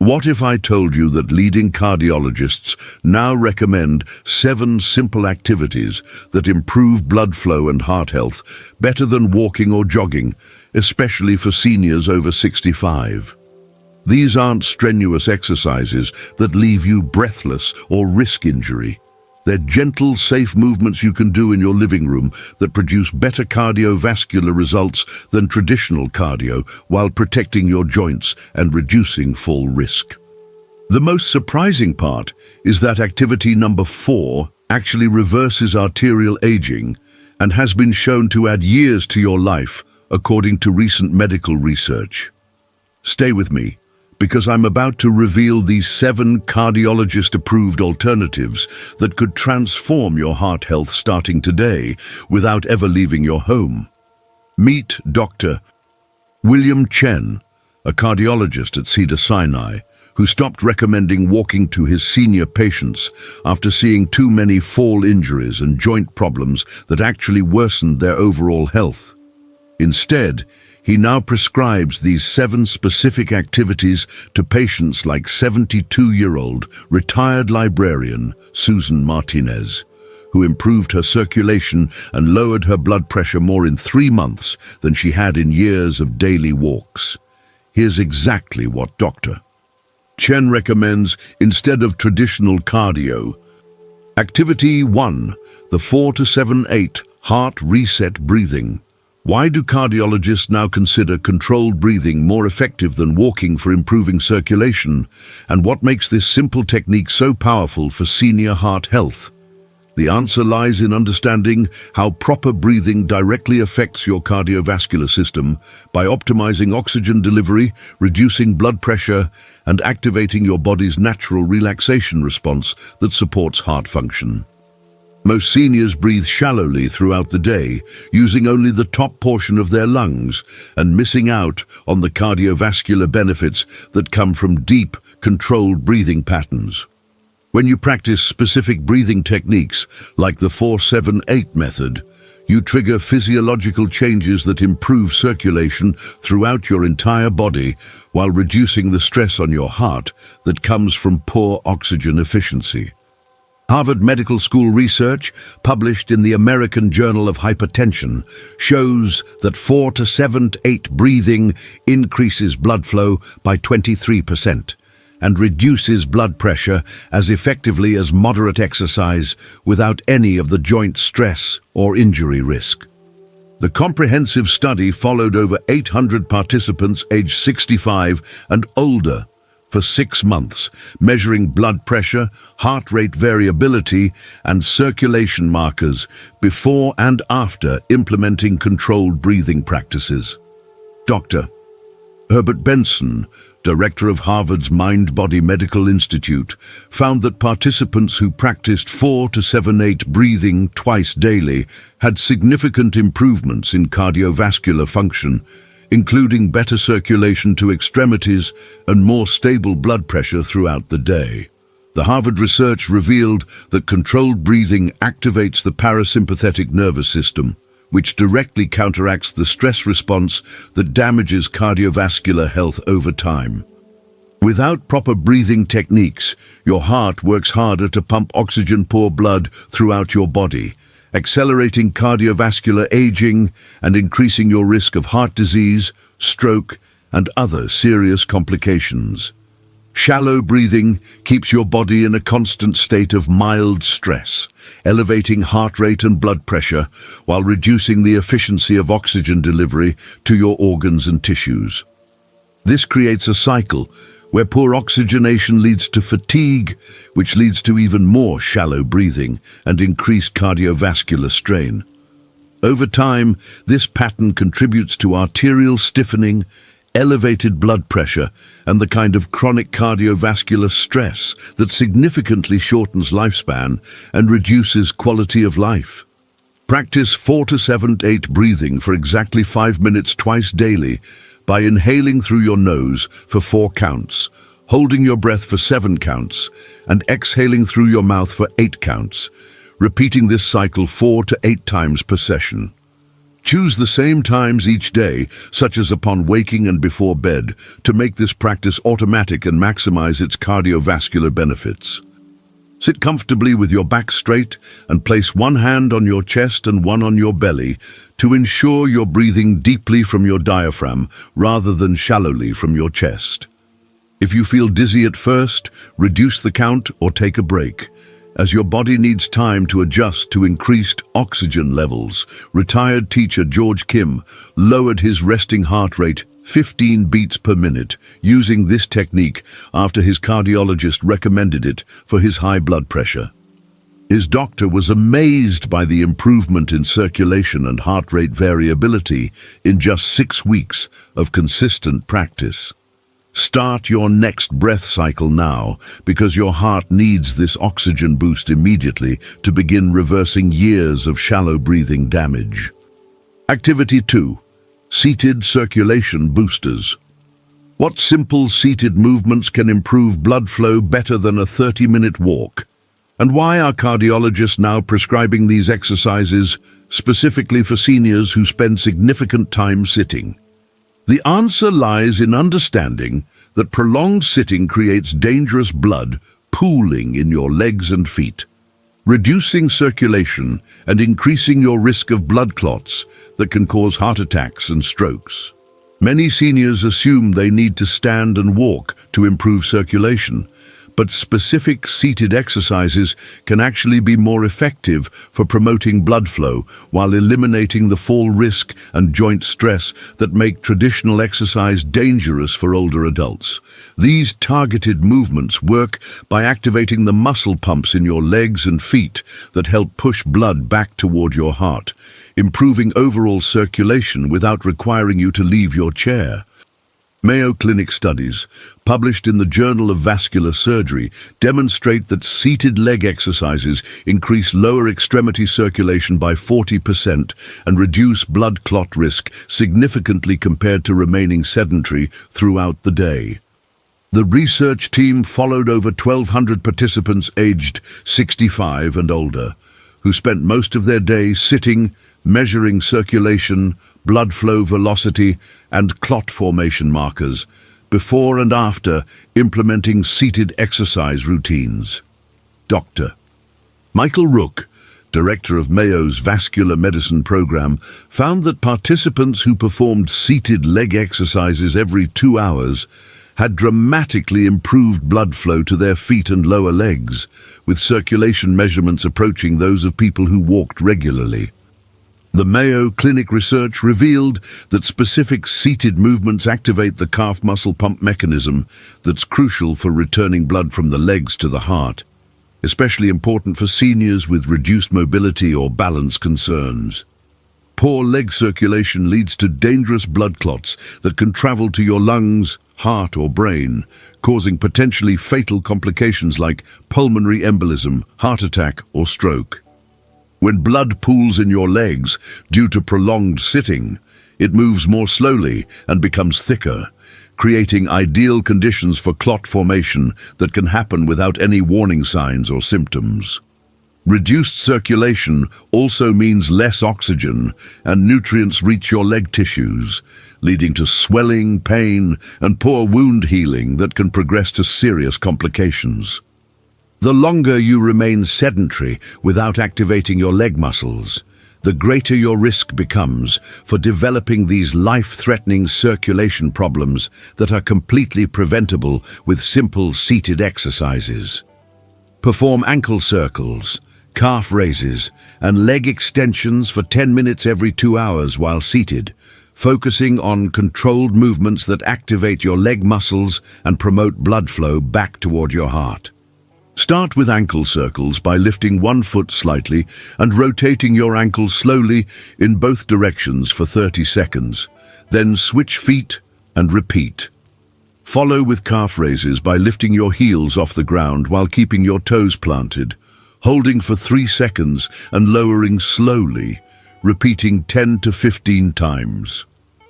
What if I told you that leading cardiologists now recommend 7 simple activities that improve blood flow and heart health better than walking or jogging, especially for seniors over 65? These aren't strenuous exercises that leave you breathless or risk injury. They're gentle, safe movements you can do in your living room that produce better cardiovascular results than traditional cardio while protecting your joints and reducing fall risk. The most surprising part is that activity number 4 actually reverses arterial aging and has been shown to add years to your life, according to recent medical research. Stay with me, because I'm about to reveal these 7 cardiologist-approved alternatives that could transform your heart health starting today without ever leaving your home. Meet Dr. William Chen, a cardiologist at Cedars-Sinai, who stopped recommending walking to his senior patients after seeing too many fall injuries and joint problems that actually worsened their overall health. Instead, he now prescribes these 7 specific activities to patients like 72-year-old retired librarian Susan Martinez, who improved her circulation and lowered her blood pressure more in 3 months than she had in years of daily walks. Here's exactly what Dr. Chen recommends instead of traditional cardio. Activity 1, the 4-7-8 heart reset breathing. Why do cardiologists now consider controlled breathing more effective than walking for improving circulation? And what makes this simple technique so powerful for senior heart health? The answer lies in understanding how proper breathing directly affects your cardiovascular system by optimizing oxygen delivery, reducing blood pressure, and activating your body's natural relaxation response that supports heart function. Most seniors breathe shallowly throughout the day, using only the top portion of their lungs and missing out on the cardiovascular benefits that come from deep, controlled breathing patterns. When you practice specific breathing techniques, like the 4-7-8 method, you trigger physiological changes that improve circulation throughout your entire body while reducing the stress on your heart that comes from poor oxygen efficiency. Harvard Medical School research, published in the American Journal of Hypertension, shows that 4-7-8 breathing increases blood flow by 23% and reduces blood pressure as effectively as moderate exercise without any of the joint stress or injury risk. The comprehensive study followed over 800 participants aged 65 and older for 6 months, measuring blood pressure, heart rate variability, and circulation markers before and after implementing controlled breathing practices. Dr. Herbert Benson, director of Harvard's Mind-Body Medical Institute, found that participants who practiced 4-7-8 breathing twice daily had significant improvements in cardiovascular function, including better circulation to extremities and more stable blood pressure throughout the day. The Harvard research revealed that controlled breathing activates the parasympathetic nervous system, which directly counteracts the stress response that damages cardiovascular health over time. Without proper breathing techniques, your heart works harder to pump oxygen-poor blood throughout your body, accelerating cardiovascular aging and increasing your risk of heart disease, stroke, and other serious complications. Shallow breathing keeps your body in a constant state of mild stress, elevating heart rate and blood pressure while reducing the efficiency of oxygen delivery to your organs and tissues. This creates a cycle where poor oxygenation leads to fatigue, which leads to even more shallow breathing and increased cardiovascular strain. Over time, this pattern contributes to arterial stiffening, elevated blood pressure, and the kind of chronic cardiovascular stress that significantly shortens lifespan and reduces quality of life. Practice 4-7-8 breathing for exactly 5 minutes twice daily by inhaling through your nose for 4 counts, holding your breath for 7 counts, and exhaling through your mouth for 8 counts, repeating this cycle 4 to 8 times per session. Choose the same times each day, such as upon waking and before bed, to make this practice automatic and maximize its cardiovascular benefits. Sit comfortably with your back straight and place one hand on your chest and one on your belly to ensure you're breathing deeply from your diaphragm rather than shallowly from your chest. If you feel dizzy at first, reduce the count or take a break, as your body needs time to adjust to increased oxygen levels. Retired teacher George Kim lowered his resting heart rate 15 beats per minute using this technique after his cardiologist recommended it for his high blood pressure. His doctor was amazed by the improvement in circulation and heart rate variability in just 6 weeks of consistent practice. Start your next breath cycle now, because your heart needs this oxygen boost immediately to begin reversing years of shallow breathing damage. Activity 2. Seated circulation boosters. What simple seated movements can improve blood flow better than a 30-minute walk? And why are cardiologists now prescribing these exercises specifically for seniors who spend significant time sitting? The answer lies in understanding that prolonged sitting creates dangerous blood pooling in your legs and feet, reducing circulation and increasing your risk of blood clots that can cause heart attacks and strokes. Many seniors assume they need to stand and walk to improve circulation, but specific seated exercises can actually be more effective for promoting blood flow while eliminating the fall risk and joint stress that make traditional exercise dangerous for older adults. These targeted movements work by activating the muscle pumps in your legs and feet that help push blood back toward your heart, improving overall circulation without requiring you to leave your chair. Mayo Clinic studies, published in the Journal of Vascular Surgery, demonstrate that seated leg exercises increase lower extremity circulation by 40% and reduce blood clot risk significantly compared to remaining sedentary throughout the day. The research team followed over 1,200 participants aged 65 and older, who spent most of their day sitting, measuring circulation, blood flow velocity, and clot formation markers, before and after implementing seated exercise routines. Dr. Michael Rook, director of Mayo's Vascular Medicine program, found that participants who performed seated leg exercises every 2 hours had dramatically improved blood flow to their feet and lower legs, with circulation measurements approaching those of people who walked regularly. The Mayo Clinic research revealed that specific seated movements activate the calf muscle pump mechanism that's crucial for returning blood from the legs to the heart, especially important for seniors with reduced mobility or balance concerns. Poor leg circulation leads to dangerous blood clots that can travel to your lungs, heart, or brain, causing potentially fatal complications like pulmonary embolism, heart attack, or stroke. When blood pools in your legs due to prolonged sitting, it moves more slowly and becomes thicker, creating ideal conditions for clot formation that can happen without any warning signs or symptoms. Reduced circulation also means less oxygen and nutrients reach your leg tissues, leading to swelling, pain, and poor wound healing that can progress to serious complications. The longer you remain sedentary without activating your leg muscles, the greater your risk becomes for developing these life-threatening circulation problems that are completely preventable with simple seated exercises. Perform ankle circles, calf raises, and leg extensions for 10 minutes every 2 hours while seated, focusing on controlled movements that activate your leg muscles and promote blood flow back toward your heart. Start with ankle circles by lifting one foot slightly and rotating your ankle slowly in both directions for 30 seconds. Then switch feet and repeat. Follow with calf raises by lifting your heels off the ground while keeping your toes planted, holding for 3 seconds and lowering slowly, repeating 10 to 15 times.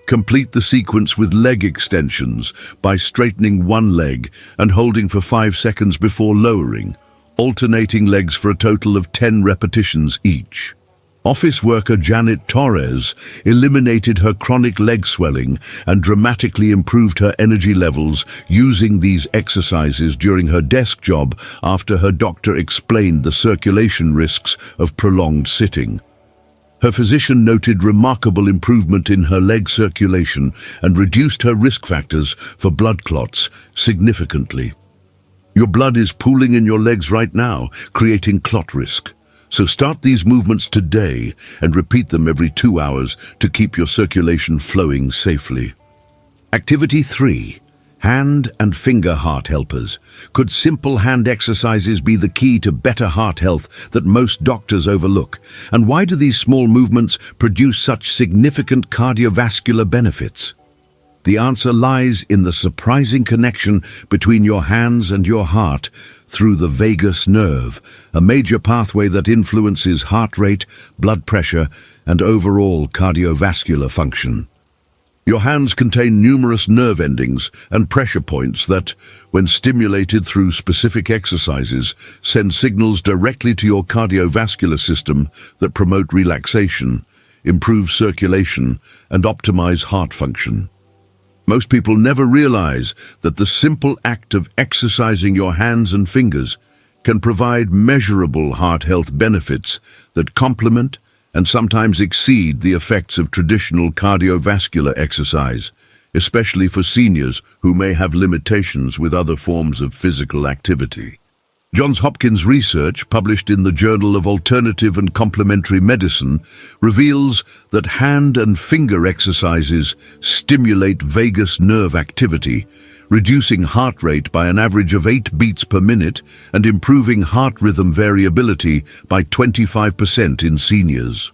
Complete the sequence with leg extensions by straightening one leg and holding for 5 seconds before lowering, alternating legs for a total of 10 repetitions each. Office worker Janet Torres eliminated her chronic leg swelling and dramatically improved her energy levels using these exercises during her desk job after her doctor explained the circulation risks of prolonged sitting. Her physician noted remarkable improvement in her leg circulation and reduced her risk factors for blood clots significantly. Your blood is pooling in your legs right now, creating clot risk. So start these movements today and repeat them every 2 hours to keep your circulation flowing safely. Activity 3. Hand and finger heart helpers. Could simple hand exercises be the key to better heart health that most doctors overlook? And why do these small movements produce such significant cardiovascular benefits? The answer lies in the surprising connection between your hands and your heart through the vagus nerve, a major pathway that influences heart rate, blood pressure, and overall cardiovascular function. Your hands contain numerous nerve endings and pressure points that, when stimulated through specific exercises, send signals directly to your cardiovascular system that promote relaxation, improve circulation, and optimize heart function. Most people never realize that the simple act of exercising your hands and fingers can provide measurable heart health benefits that complement and sometimes exceed the effects of traditional cardiovascular exercise, especially for seniors who may have limitations with other forms of physical activity. Johns Hopkins research, published in the Journal of Alternative and Complementary Medicine, reveals that hand and finger exercises stimulate vagus nerve activity, reducing heart rate by an average of 8 beats per minute and improving heart rhythm variability by 25% in seniors.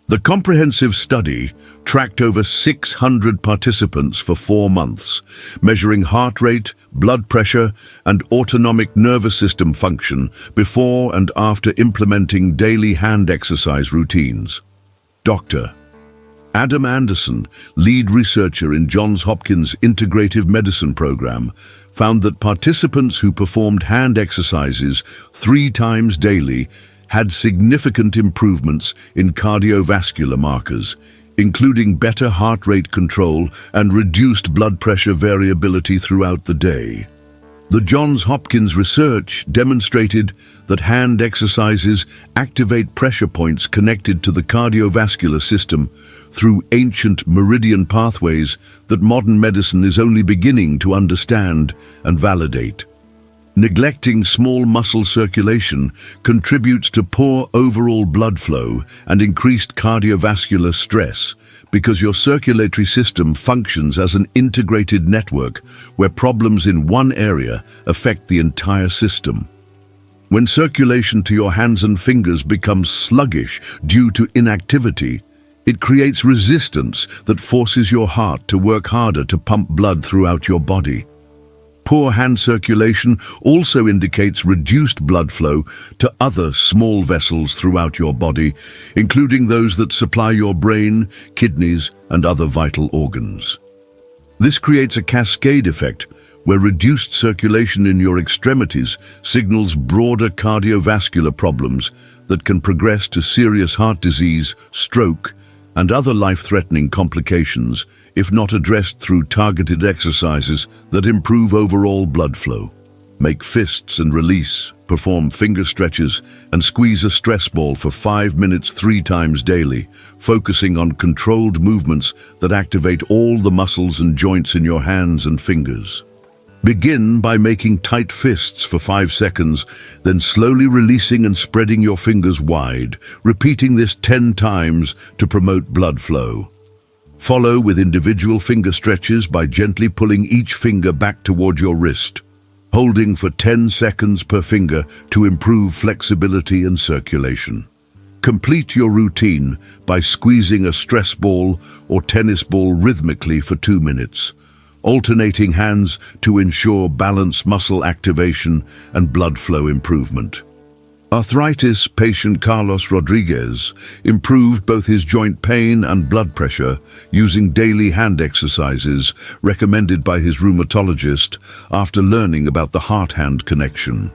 The comprehensive study tracked over 600 participants for 4 months, measuring heart rate, blood pressure, and autonomic nervous system function before and after implementing daily hand exercise routines. Dr. Adam Anderson, lead researcher in Johns Hopkins Integrative Medicine Program, found that participants who performed hand exercises 3 times daily had significant improvements in cardiovascular markers, including better heart rate control and reduced blood pressure variability throughout the day. The Johns Hopkins research demonstrated that hand exercises activate pressure points connected to the cardiovascular system through ancient meridian pathways that modern medicine is only beginning to understand and validate. Neglecting small muscle circulation contributes to poor overall blood flow and increased cardiovascular stress because your circulatory system functions as an integrated network where problems in one area affect the entire system. When circulation to your hands and fingers becomes sluggish due to inactivity, it creates resistance that forces your heart to work harder to pump blood throughout your body. Poor hand circulation also indicates reduced blood flow to other small vessels throughout your body, including those that supply your brain, kidneys, and other vital organs. This creates a cascade effect where reduced circulation in your extremities signals broader cardiovascular problems that can progress to serious heart disease, stroke, and other life-threatening complications if not addressed through targeted exercises that improve overall blood flow. Make fists and release, perform finger stretches, and squeeze a stress ball for 5 minutes 3 times daily, focusing on controlled movements that activate all the muscles and joints in your hands and fingers. Begin by making tight fists for 5 seconds, then slowly releasing and spreading your fingers wide, repeating this 10 times to promote blood flow. Follow with individual finger stretches by gently pulling each finger back toward your wrist, holding for 10 seconds per finger to improve flexibility and circulation. Complete your routine by squeezing a stress ball or tennis ball rhythmically for 2 minutes, alternating hands to ensure balanced muscle activation and blood flow improvement. Arthritis patient Carlos Rodriguez improved both his joint pain and blood pressure using daily hand exercises recommended by his rheumatologist after learning about the heart-hand connection.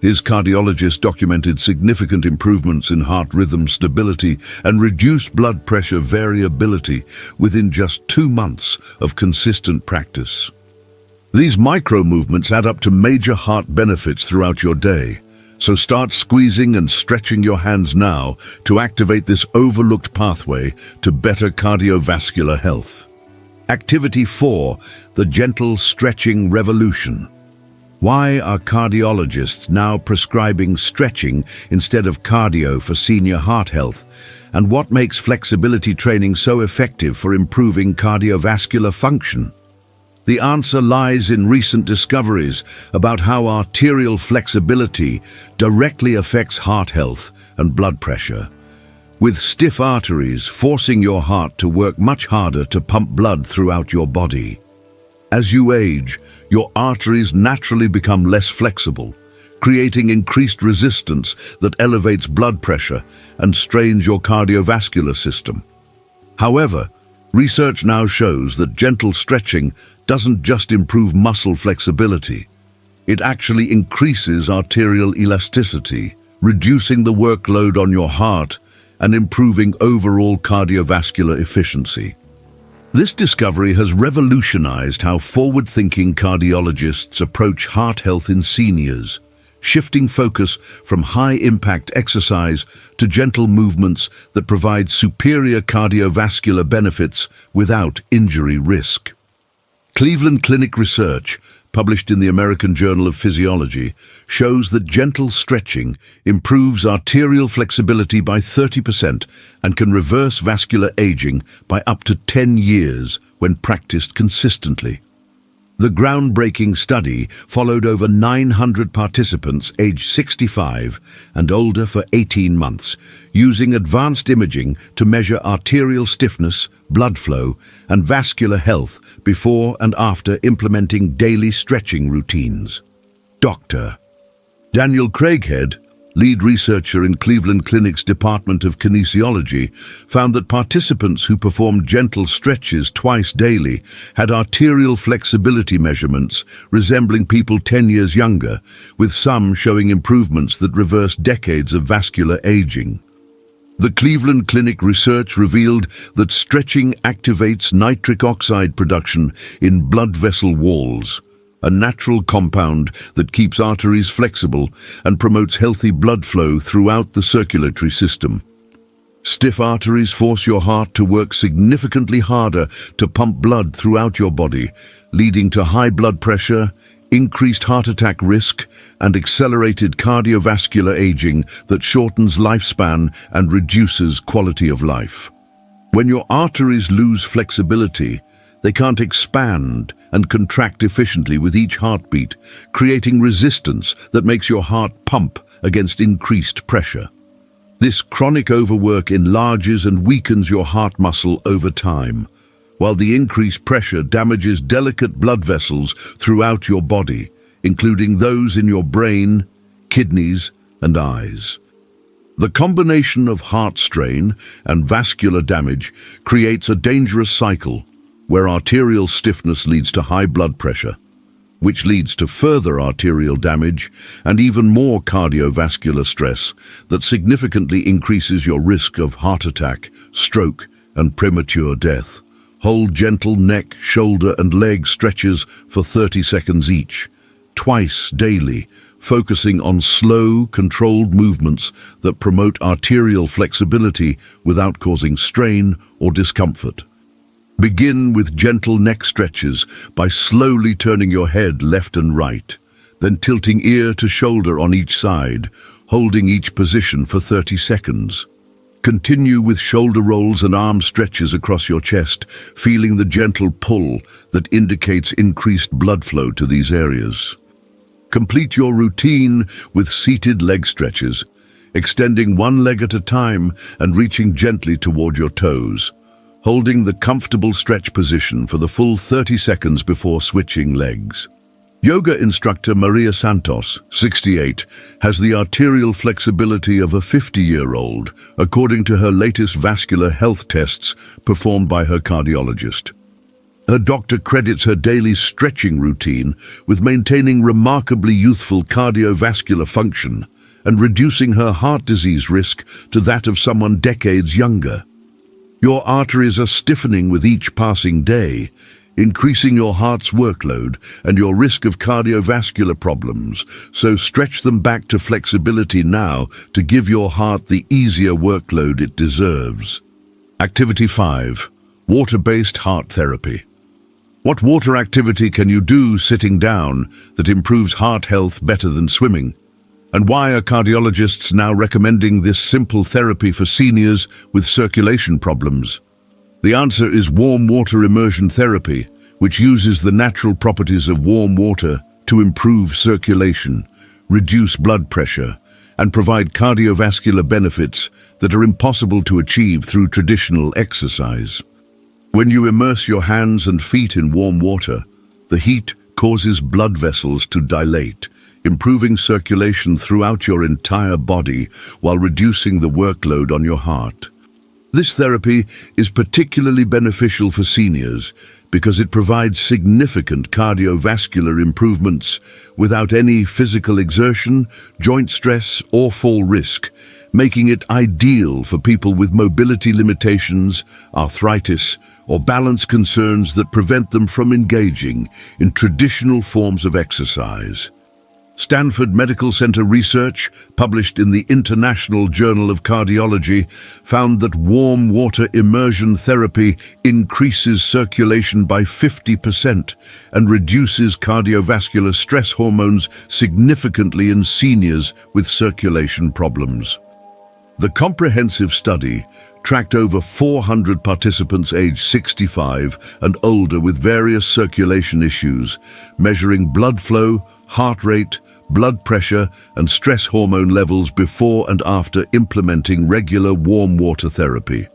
His cardiologist documented significant improvements in heart rhythm stability and reduced blood pressure variability within just 2 months of consistent practice. These micro movements add up to major heart benefits throughout your day. So start squeezing and stretching your hands now to activate this overlooked pathway to better cardiovascular health. Activity 4, the gentle stretching revolution. Why are cardiologists now prescribing stretching instead of cardio for senior heart health? And what makes flexibility training so effective for improving cardiovascular function? The answer lies in recent discoveries about how arterial flexibility directly affects heart health and blood pressure. With stiff arteries forcing your heart to work much harder to pump blood throughout your body. As you age, your arteries naturally become less flexible, creating increased resistance that elevates blood pressure and strains your cardiovascular system. However, research now shows that gentle stretching doesn't just improve muscle flexibility. It actually increases arterial elasticity, reducing the workload on your heart and improving overall cardiovascular efficiency. This discovery has revolutionized how forward-thinking cardiologists approach heart health in seniors, shifting focus from high-impact exercise to gentle movements that provide superior cardiovascular benefits without injury risk. Cleveland Clinic research, published in the American Journal of Physiology, shows that gentle stretching improves arterial flexibility by 30% and can reverse vascular aging by up to 10 years when practiced consistently. The groundbreaking study followed over 900 participants aged 65 and older for 18 months, using advanced imaging to measure arterial stiffness, blood flow, and vascular health before and after implementing daily stretching routines. Dr. Daniel Craighead, lead researcher in Cleveland Clinic's Department of Kinesiology, found that participants who performed gentle stretches twice daily had arterial flexibility measurements resembling people 10 years younger, with some showing improvements that reversed decades of vascular aging. The Cleveland Clinic research revealed that stretching activates nitric oxide production in blood vessel walls, a natural compound that keeps arteries flexible and promotes healthy blood flow throughout the circulatory system. Stiff arteries force your heart to work significantly harder to pump blood throughout your body, leading to high blood pressure, increased heart attack risk, and accelerated cardiovascular aging that shortens lifespan and reduces quality of life. When your arteries lose flexibility, they can't expand and contract efficiently with each heartbeat, creating resistance that makes your heart pump against increased pressure. This chronic overwork enlarges and weakens your heart muscle over time, while the increased pressure damages delicate blood vessels throughout your body, including those in your brain, kidneys, and eyes. The combination of heart strain and vascular damage creates a dangerous cycle where arterial stiffness leads to high blood pressure, which leads to further arterial damage and even more cardiovascular stress that significantly increases your risk of heart attack, stroke, and premature death. Hold gentle neck, shoulder, and leg stretches for 30 seconds each, twice daily, focusing on slow, controlled movements that promote arterial flexibility without causing strain or discomfort. Begin with gentle neck stretches by slowly turning your head left and right, then tilting ear to shoulder on each side, holding each position for 30 seconds. Continue with shoulder rolls and arm stretches across your chest, feeling the gentle pull that indicates increased blood flow to these areas. Complete your routine with seated leg stretches, extending one leg at a time and reaching gently toward your toes, holding the comfortable stretch position for the full 30 seconds before switching legs. Yoga instructor Maria Santos, 68, has the arterial flexibility of a 50-year-old, according to her latest vascular health tests performed by her cardiologist. Her doctor credits her daily stretching routine with maintaining remarkably youthful cardiovascular function and reducing her heart disease risk to that of someone decades younger. Your arteries are stiffening with each passing day, increasing your heart's workload and your risk of cardiovascular problems, so stretch them back to flexibility now to give your heart the easier workload it deserves. Activity 5. Water-based heart therapy. What water activity can you do sitting down that improves heart health better than swimming? And why are cardiologists now recommending this simple therapy for seniors with circulation problems? The answer is warm water immersion therapy, which uses the natural properties of warm water to improve circulation, reduce blood pressure, and provide cardiovascular benefits that are impossible to achieve through traditional exercise. When you immerse your hands and feet in warm water, the heat causes blood vessels to dilate, improving circulation throughout your entire body while reducing the workload on your heart. This therapy is particularly beneficial for seniors because it provides significant cardiovascular improvements without any physical exertion, joint stress, or fall risk, making it ideal for people with mobility limitations, arthritis, or balance concerns that prevent them from engaging in traditional forms of exercise. Stanford Medical Center research, published in the International Journal of Cardiology, found that warm water immersion therapy increases circulation by 50% and reduces cardiovascular stress hormones significantly in seniors with circulation problems. The comprehensive study tracked over 400 participants aged 65 and older with various circulation issues, measuring blood flow, heart rate, blood pressure, and stress hormone levels before and after implementing regular warm water therapy.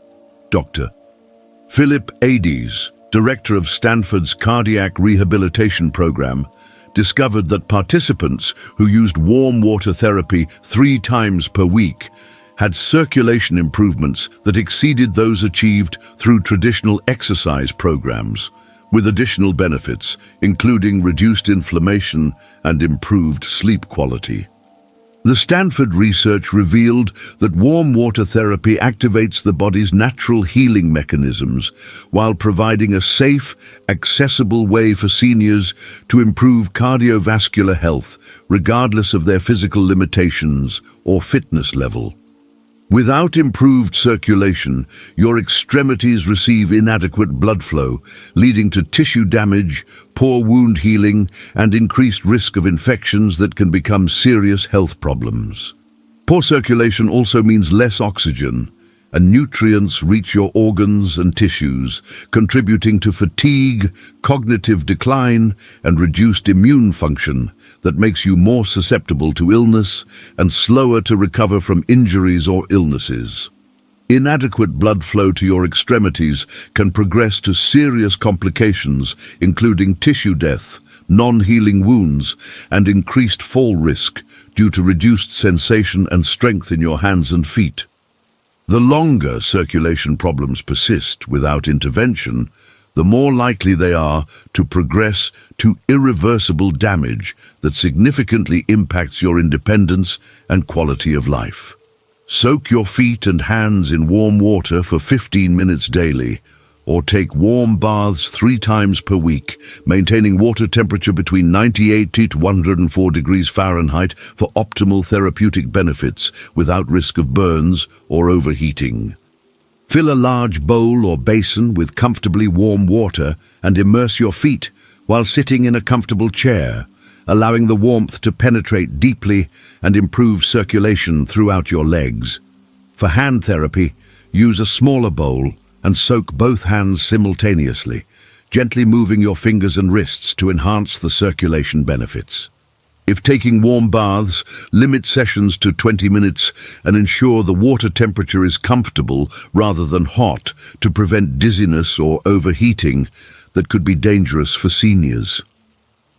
Dr. Philip Ades, director of Stanford's Cardiac Rehabilitation Program, discovered that participants who used warm water therapy 3 times per week had circulation improvements that exceeded those achieved through traditional exercise programs, with additional benefits, including reduced inflammation and improved sleep quality. The Stanford research revealed that warm water therapy activates the body's natural healing mechanisms while providing a safe, accessible way for seniors to improve cardiovascular health, regardless of their physical limitations or fitness level. Without improved circulation, your extremities receive inadequate blood flow, leading to tissue damage, poor wound healing, and increased risk of infections that can become serious health problems. Poor circulation also means less oxygen, and nutrients reach your organs and tissues, contributing to fatigue, cognitive decline, and reduced immune function that makes you more susceptible to illness and slower to recover from injuries or illnesses. Inadequate blood flow to your extremities can progress to serious complications, including tissue death, non-healing wounds, and increased fall risk due to reduced sensation and strength in your hands and feet. The longer circulation problems persist without intervention, the more likely they are to progress to irreversible damage that significantly impacts your independence and quality of life. Soak your feet and hands in warm water for 15 minutes daily, or take warm baths 3 times per week, maintaining water temperature between 98 to 104 degrees Fahrenheit for optimal therapeutic benefits without risk of burns or overheating. Fill a large bowl or basin with comfortably warm water and immerse your feet while sitting in a comfortable chair, allowing the warmth to penetrate deeply and improve circulation throughout your legs. For hand therapy, use a smaller bowl and soak both hands simultaneously, gently moving your fingers and wrists to enhance the circulation benefits. If taking warm baths, limit sessions to 20 minutes and ensure the water temperature is comfortable rather than hot to prevent dizziness or overheating that could be dangerous for seniors.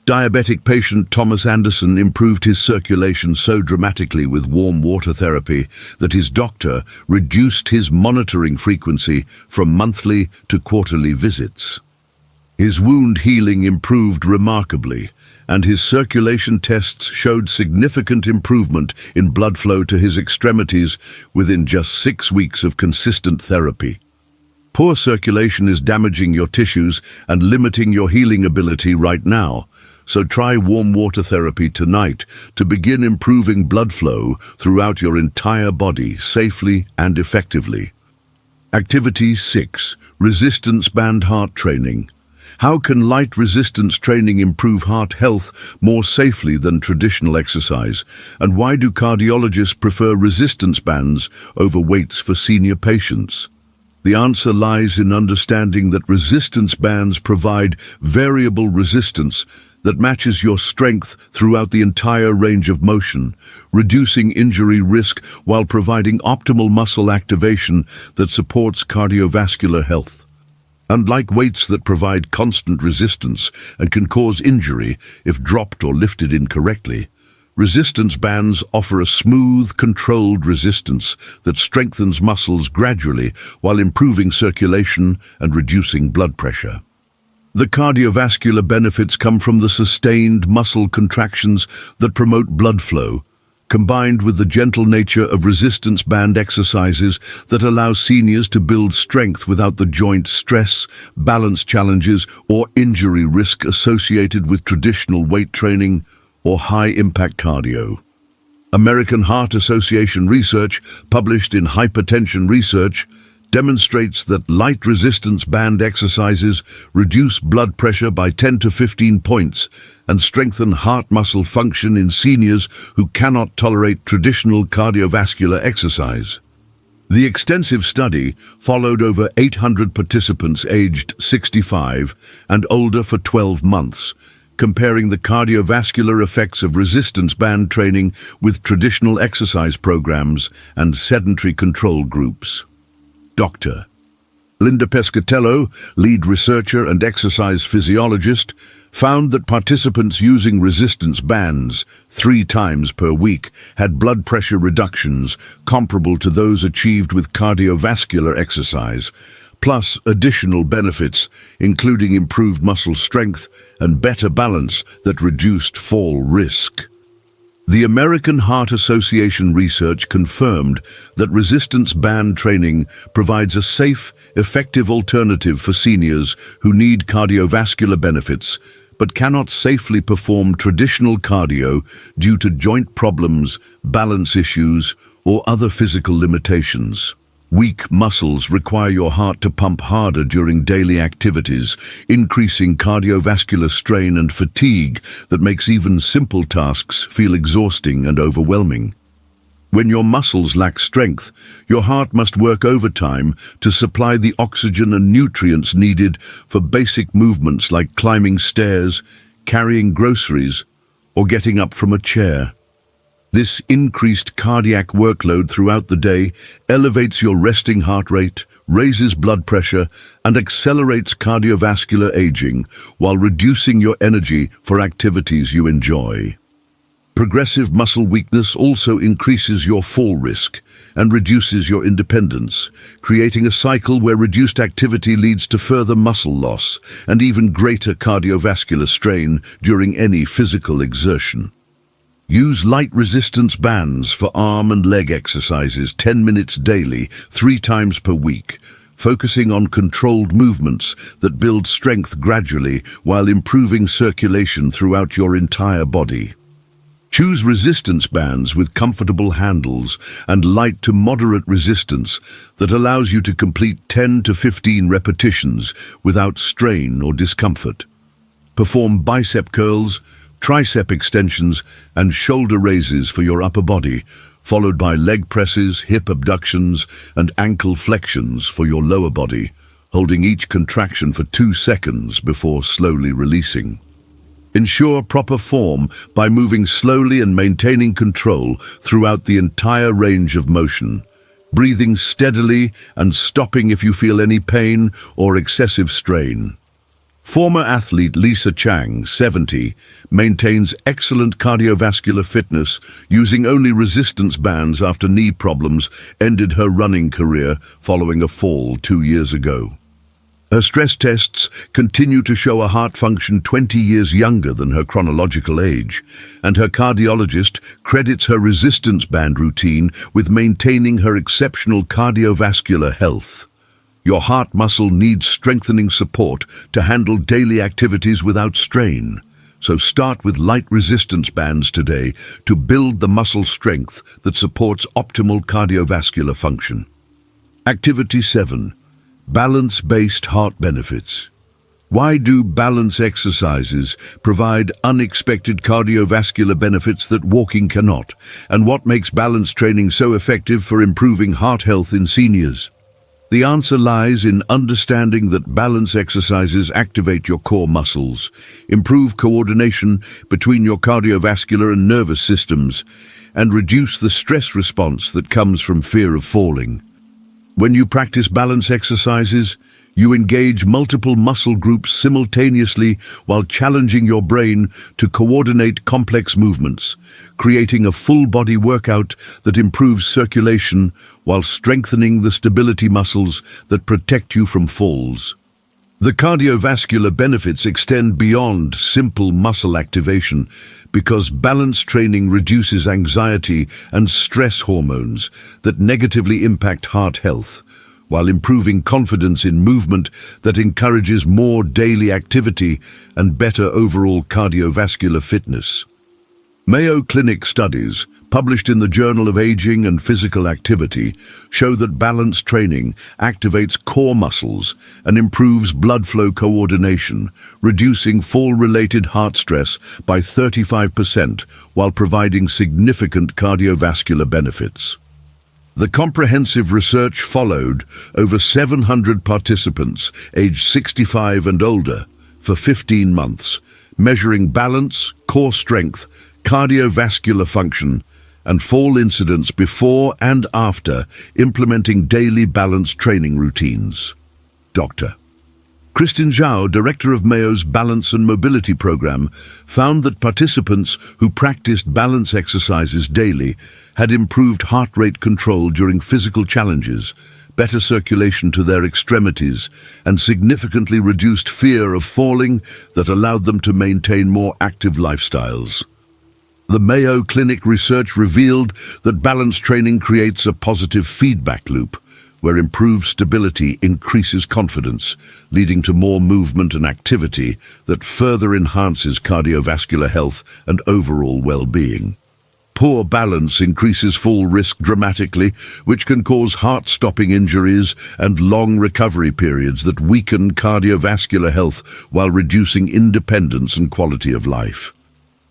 Diabetic patient Thomas Anderson improved his circulation so dramatically with warm water therapy that his doctor reduced his monitoring frequency from monthly to quarterly visits. His wound healing improved remarkably, and his circulation tests showed significant improvement in blood flow to his extremities within just 6 weeks of consistent therapy. Poor circulation is damaging your tissues and limiting your healing ability right now, so try warm water therapy tonight to begin improving blood flow throughout your entire body safely and effectively. Activity 6. Resistance band heart training. How can light resistance training improve heart health more safely than traditional exercise? And why do cardiologists prefer resistance bands over weights for senior patients? The answer lies in understanding that resistance bands provide variable resistance that matches your strength throughout the entire range of motion, reducing injury risk while providing optimal muscle activation that supports cardiovascular health. Unlike weights that provide constant resistance and can cause injury if dropped or lifted incorrectly, resistance bands offer a smooth, controlled resistance that strengthens muscles gradually while improving circulation and reducing blood pressure. The cardiovascular benefits come from the sustained muscle contractions that promote blood flow, combined with the gentle nature of resistance band exercises that allow seniors to build strength without the joint stress, balance challenges, or injury risk associated with traditional weight training or high-impact cardio. American Heart Association research, published in Hypertension Research, demonstrates that light resistance band exercises reduce blood pressure by 10 to 15 points and strengthen heart muscle function in seniors who cannot tolerate traditional cardiovascular exercise. The extensive study followed over 800 participants aged 65 and older for 12 months, comparing the cardiovascular effects of resistance band training with traditional exercise programs and sedentary control groups. Dr. Linda Pescatello, lead researcher and exercise physiologist, found that participants using resistance bands 3 times per week had blood pressure reductions comparable to those achieved with cardiovascular exercise, plus additional benefits, including improved muscle strength and better balance that reduced fall risk. The American Heart Association research confirmed that resistance band training provides a safe, effective alternative for seniors who need cardiovascular benefits but cannot safely perform traditional cardio due to joint problems, balance issues, or other physical limitations. Weak muscles require your heart to pump harder during daily activities, increasing cardiovascular strain and fatigue that makes even simple tasks feel exhausting and overwhelming. When your muscles lack strength, your heart must work overtime to supply the oxygen and nutrients needed for basic movements like climbing stairs, carrying groceries, or getting up from a chair. This increased cardiac workload throughout the day elevates your resting heart rate, raises blood pressure, and accelerates cardiovascular aging while reducing your energy for activities you enjoy. Progressive muscle weakness also increases your fall risk and reduces your independence, creating a cycle where reduced activity leads to further muscle loss and even greater cardiovascular strain during any physical exertion. Use light resistance bands for arm and leg exercises 10 minutes daily, 3 times per week, focusing on controlled movements that build strength gradually while improving circulation throughout your entire body. Choose resistance bands with comfortable handles and light to moderate resistance that allows you to complete 10 to 15 repetitions without strain or discomfort. Perform bicep curls, tricep extensions, and shoulder raises for your upper body, followed by leg presses, hip abductions, and ankle flexions for your lower body, holding each contraction for 2 seconds before slowly releasing. Ensure proper form by moving slowly and maintaining control throughout the entire range of motion, breathing steadily and stopping if you feel any pain or excessive strain. Former athlete Lisa Chang, 70, maintains excellent cardiovascular fitness using only resistance bands after knee problems ended her running career following a fall 2 years ago. Her stress tests continue to show a heart function 20 years younger than her chronological age, and her cardiologist credits her resistance band routine with maintaining her exceptional cardiovascular health. Your heart muscle needs strengthening support to handle daily activities without strain. So start with light resistance bands today to build the muscle strength that supports optimal cardiovascular function. Activity 7. Balance-based heart benefits. Why do balance exercises provide unexpected cardiovascular benefits that walking cannot? And what makes balance training so effective for improving heart health in seniors? The answer lies in understanding that balance exercises activate your core muscles, improve coordination between your cardiovascular and nervous systems, and reduce the stress response that comes from fear of falling. When you practice balance exercises, you engage multiple muscle groups simultaneously while challenging your brain to coordinate complex movements, creating a full-body workout that improves circulation while strengthening the stability muscles that protect you from falls. The cardiovascular benefits extend beyond simple muscle activation because balance training reduces anxiety and stress hormones that negatively impact heart health, while improving confidence in movement that encourages more daily activity and better overall cardiovascular fitness. Mayo Clinic studies, published in the Journal of Aging and Physical Activity, show that balance training activates core muscles and improves blood flow coordination, reducing fall-related heart stress by 35% while providing significant cardiovascular benefits. The comprehensive research followed over 700 participants aged 65 and older for 15 months, measuring balance, core strength, cardiovascular function, and fall incidents before and after implementing daily balance training routines. Dr. Kristin Zhao, director of Mayo's Balance and Mobility Program, found that participants who practiced balance exercises daily had improved heart rate control during physical challenges, better circulation to their extremities, and significantly reduced fear of falling that allowed them to maintain more active lifestyles. The Mayo Clinic research revealed that balance training creates a positive feedback loop, where improved stability increases confidence, leading to more movement and activity that further enhances cardiovascular health and overall well-being. Poor balance increases fall risk dramatically, which can cause heart-stopping injuries and long recovery periods that weaken cardiovascular health while reducing independence and quality of life.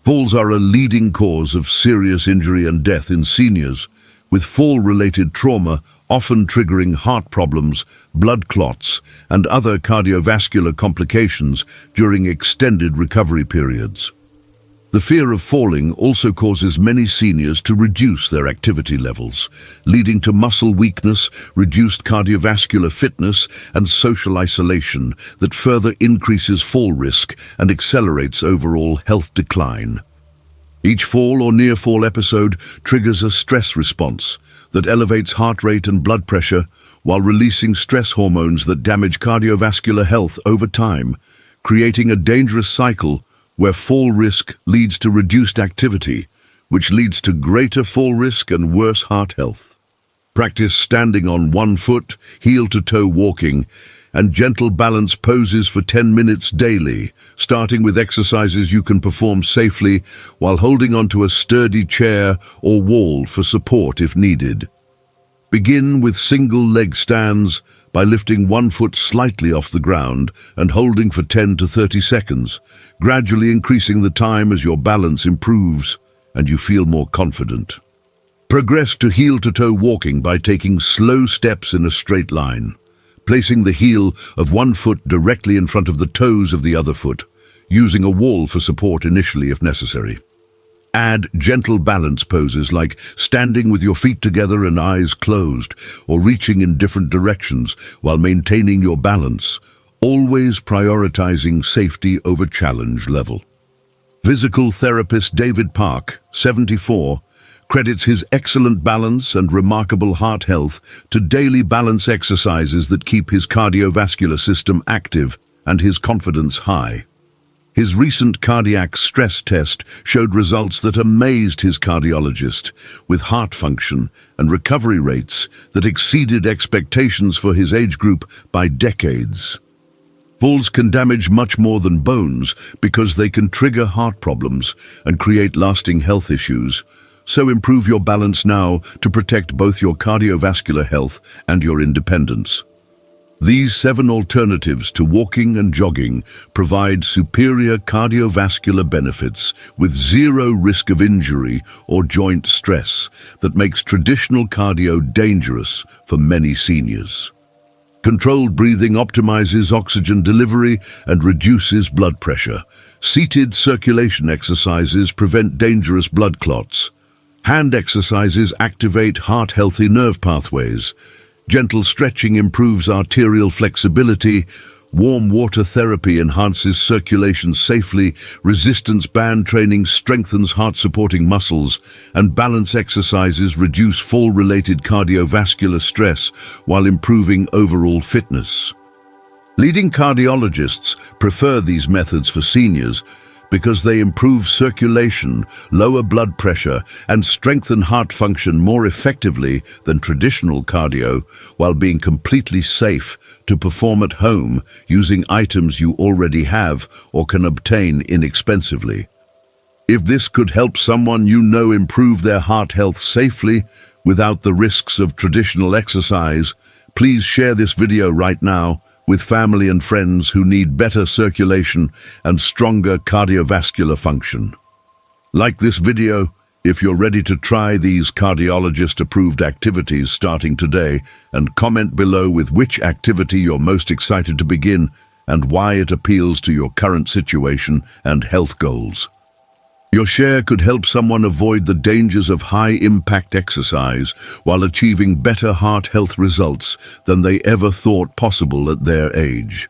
Falls are a leading cause of serious injury and death in seniors, with fall-related trauma often triggering heart problems, blood clots, and other cardiovascular complications during extended recovery periods. The fear of falling also causes many seniors to reduce their activity levels, leading to muscle weakness, reduced cardiovascular fitness, and social isolation that further increases fall risk and accelerates overall health decline. Each fall or near-fall episode triggers a stress response that elevates heart rate and blood pressure while releasing stress hormones that damage cardiovascular health over time, creating a dangerous cycle where fall risk leads to reduced activity, which leads to greater fall risk and worse heart health. Practice standing on one foot, heel-to-toe walking, and gentle balance poses for 10 minutes daily, starting with exercises you can perform safely while holding onto a sturdy chair or wall for support if needed. Begin with single leg stands by lifting one foot slightly off the ground and holding for 10 to 30 seconds, gradually increasing the time as your balance improves and you feel more confident. Progress to heel-to-toe walking by taking slow steps in a straight line, placing the heel of one foot directly in front of the toes of the other foot, using a wall for support initially if necessary. Add gentle balance poses like standing with your feet together and eyes closed, or reaching in different directions while maintaining your balance, always prioritizing safety over challenge level. Physical therapist David Park, 74, credits his excellent balance and remarkable heart health to daily balance exercises that keep his cardiovascular system active and his confidence high. His recent cardiac stress test showed results that amazed his cardiologist, with heart function and recovery rates that exceeded expectations for his age group by decades. Falls can damage much more than bones because they can trigger heart problems and create lasting health issues. So improve your balance now to protect both your cardiovascular health and your independence. These 7 alternatives to walking and jogging provide superior cardiovascular benefits with zero risk of injury or joint stress that makes traditional cardio dangerous for many seniors. Controlled breathing optimizes oxygen delivery and reduces blood pressure. Seated circulation exercises prevent dangerous blood clots. Hand exercises activate heart-healthy nerve pathways. Gentle stretching improves arterial flexibility. Warm water therapy enhances circulation safely. Resistance band training strengthens heart-supporting muscles. And balance exercises reduce fall-related cardiovascular stress while improving overall fitness. Leading cardiologists prefer these methods for seniors because they improve circulation, lower blood pressure, and strengthen heart function more effectively than traditional cardio, while being completely safe to perform at home using items you already have or can obtain inexpensively. If this could help someone you know improve their heart health safely without the risks of traditional exercise, please share this video right now with family and friends who need better circulation and stronger cardiovascular function. Like this video if you're ready to try these cardiologist-approved activities starting today, and comment below with which activity you're most excited to begin and why it appeals to your current situation and health goals. Your share could help someone avoid the dangers of high-impact exercise while achieving better heart health results than they ever thought possible at their age.